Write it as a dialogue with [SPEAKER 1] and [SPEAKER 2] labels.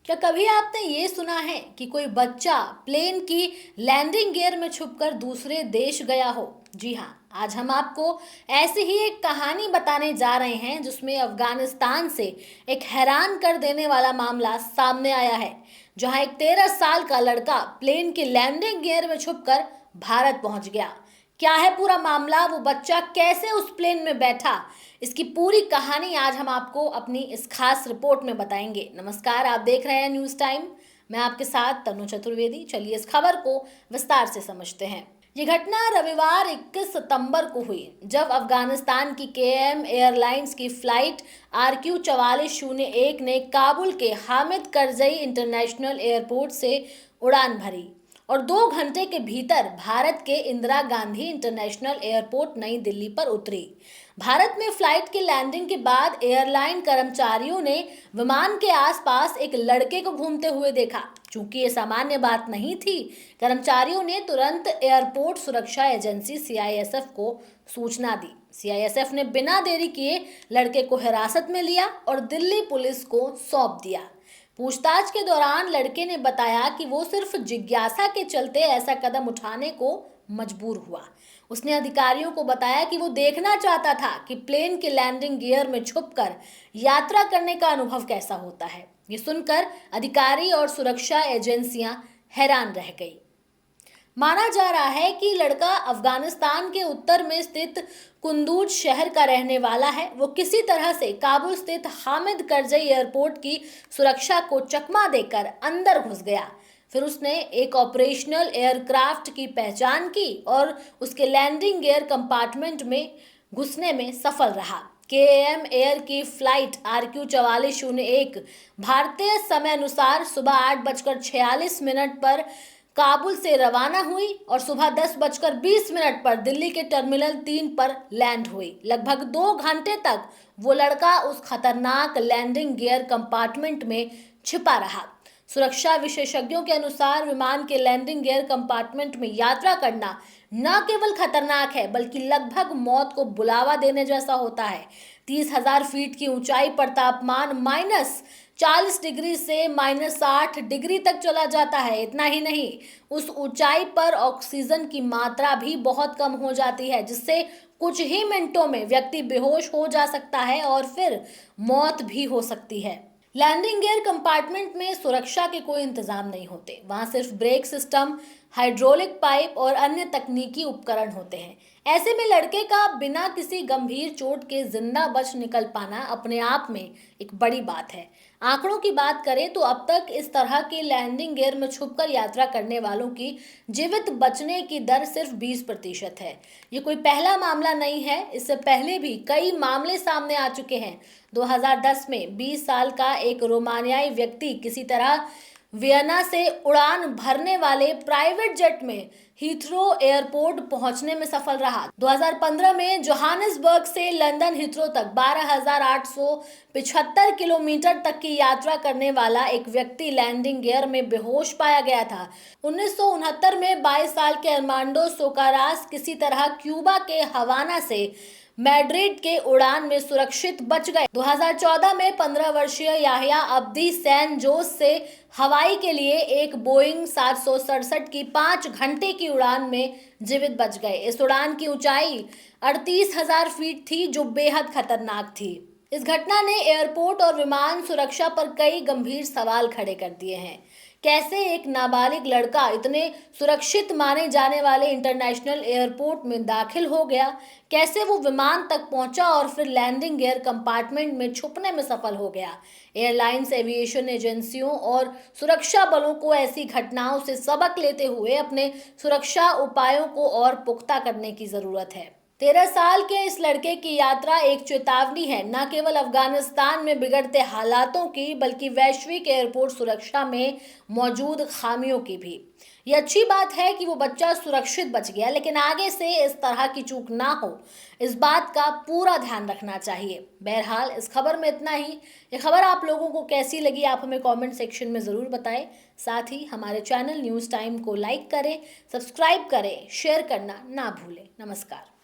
[SPEAKER 1] क्या कभी आपने ये सुना है कि कोई बच्चा प्लेन की लैंडिंग गियर में छुपकर दूसरे देश गया हो? जी हाँ, आज हम आपको ऐसी ही एक कहानी बताने जा रहे हैं जिसमें अफगानिस्तान से एक हैरान कर देने वाला मामला सामने आया है, जहां एक 13 साल का लड़का प्लेन की लैंडिंग गियर में छुपकर भारत पहुंच गया। क्या है पूरा मामला, वो बच्चा कैसे उस प्लेन में बैठा, इसकी पूरी कहानी आज हम आपको अपनी इस खास रिपोर्ट में बताएंगे। नमस्कार, आप देख रहे हैं न्यूज़ टाइम। मैं आपके साथ तनु चतुर्वेदी। चलिए इस खबर को विस्तार से समझते हैं। ये घटना रविवार 21 सितंबर को हुई, जब अफगानिस्तान की केएम एयरलाइंस की फ्लाइट RQ 4401 ने काबुल के हामिद करजई इंटरनेशनल एयरपोर्ट से उड़ान भरी और 2 घंटे के भीतर भारत के इंदिरा गांधी इंटरनेशनल एयरपोर्ट नई दिल्ली पर उतरी। भारत में फ्लाइट की लैंडिंग के बाद एयरलाइन कर्मचारियों ने विमान के आसपास एक लड़के को घूमते हुए देखा। चूंकि ये सामान्य बात नहीं थी, कर्मचारियों ने तुरंत एयरपोर्ट सुरक्षा एजेंसी CISF को सूचना दी। CISF ने बिना देरी किए लड़के को हिरासत में लिया और दिल्ली पुलिस को सौंप दिया। पूछताछ के दौरान लड़के ने बताया कि वो सिर्फ जिज्ञासा के चलते ऐसा कदम उठाने को मजबूर हुआ। उसने अधिकारियों को बताया कि वो देखना चाहता था कि प्लेन के लैंडिंग गियर में छुपकर यात्रा करने का अनुभव कैसा होता है। ये सुनकर अधिकारी और सुरक्षा एजेंसियां हैरान रह गई। माना जा रहा है कि लड़का अफगानिस्तान के उत्तर में स्थित कुंदूज शहर का रहने वाला है। वो किसी तरह से काबुल स्थित हामिद करजई एयरपोर्ट की सुरक्षा को चकमा देकर अंदर घुस गया। फिर उसने एक ऑपरेशनल एयरक्राफ्ट की पहचान की और उसके लैंडिंग गियर कंपार्टमेंट में घुसने में सफल रहा। KM एयर की फ्लाइट RQ 4401 भारतीय समय अनुसार सुबह 8:46 पर काबुल से रवाना हुई और सुबह 10:20 पर दिल्ली के टर्मिनल 3 पर लैंड हुई। लगभग 2 घंटे तक वो लड़का उस खतरनाक लैंडिंग गियर कंपार्टमेंट में छिपा रहा। सुरक्षा विशेषज्ञों के अनुसार विमान के लैंडिंग गियर कंपार्टमेंट में यात्रा करना न केवल खतरनाक है बल्कि लगभग मौत को बुलावा देने जैसा होता है। 30,000 फीट की ऊंचाई पर तापमान -40 डिग्री से -60 डिग्री तक चला जाता है। इतना ही नहीं, उस ऊंचाई पर ऑक्सीजन की मात्रा भी बहुत कम हो जाती है, जिससे कुछ ही मिनटों में व्यक्ति बेहोश हो जा सकता है और फिर मौत भी हो सकती है। लैंडिंग गियर कंपार्टमेंट में सुरक्षा के कोई इंतजाम नहीं होते। वहां सिर्फ ब्रेक सिस्टम, हाइड्रोलिक पाइप और अन्य तकनीकी उपकरण होते हैं। ऐसे में लड़के का बिना किसी गंभीर चोट के जिंदा बच निकल पाना अपने आप में एक बड़ी बात है। आंकड़ों की बात करें तो अब तक इस तरह के लैंडिंग गियर में छुपकर यात्रा करने वालों की जीवित बचने की दर सिर्फ 20% है। ये कोई पहला मामला नहीं है, इससे पहले भी कई मामले सामने आ चुके हैं। 2010 में 20 साल का एक रोमानियाई व्यक्ति किसी तरह वियना से उड़ान भरने वाले प्राइवेट जेट में हीथ्रो एयरपोर्ट पहुंचने में सफल रहा। 2015 में जोहानिसबर्ग से लंदन हीथ्रो तक 12,875 किलोमीटर तक की यात्रा करने वाला एक व्यक्ति लैंडिंग गियर में बेहोश पाया गया था। 1969 में 22 साल के अर्मांडो सोकारास किसी तरह क्यूबा के हवाना से मैड्रिड के उड़ान में सुरक्षित बच गए। 2014 में 15 वर्षीय याहिया अब्दी सैन जोस से हवाई के लिए एक बोइंग 767 की 5 घंटे की उड़ान में जीवित बच गए। इस उड़ान की ऊंचाई 38,000 फीट थी, जो बेहद खतरनाक थी। इस घटना ने एयरपोर्ट और विमान सुरक्षा पर कई गंभीर सवाल खड़े कर दिए हैं। कैसे एक नाबालिग लड़का इतने सुरक्षित माने जाने वाले इंटरनेशनल एयरपोर्ट में दाखिल हो गया? कैसे वो विमान तक पहुंचा और फिर लैंडिंग गियर कंपार्टमेंट में छुपने में सफल हो गया? एयरलाइंस, एविएशन एजेंसियों और सुरक्षा बलों को ऐसी घटनाओं से सबक लेते हुए अपने सुरक्षा उपायों को और पुख्ता करने की जरूरत है। 13 साल के इस लड़के की यात्रा एक चेतावनी है, न केवल अफगानिस्तान में बिगड़ते हालातों की बल्कि वैश्विक एयरपोर्ट सुरक्षा में मौजूद खामियों की भी। ये अच्छी बात है कि वो बच्चा सुरक्षित बच गया, लेकिन आगे से इस तरह की चूक ना हो, इस बात का पूरा ध्यान रखना चाहिए। बहरहाल इस खबर में इतना ही। ये खबर आप लोगों को कैसी लगी, आप हमें कमेंट सेक्शन में ज़रूर बताएं। साथ ही हमारे चैनल न्यूज़ टाइम को लाइक करें, सब्सक्राइब करें, शेयर करना ना भूलें। नमस्कार।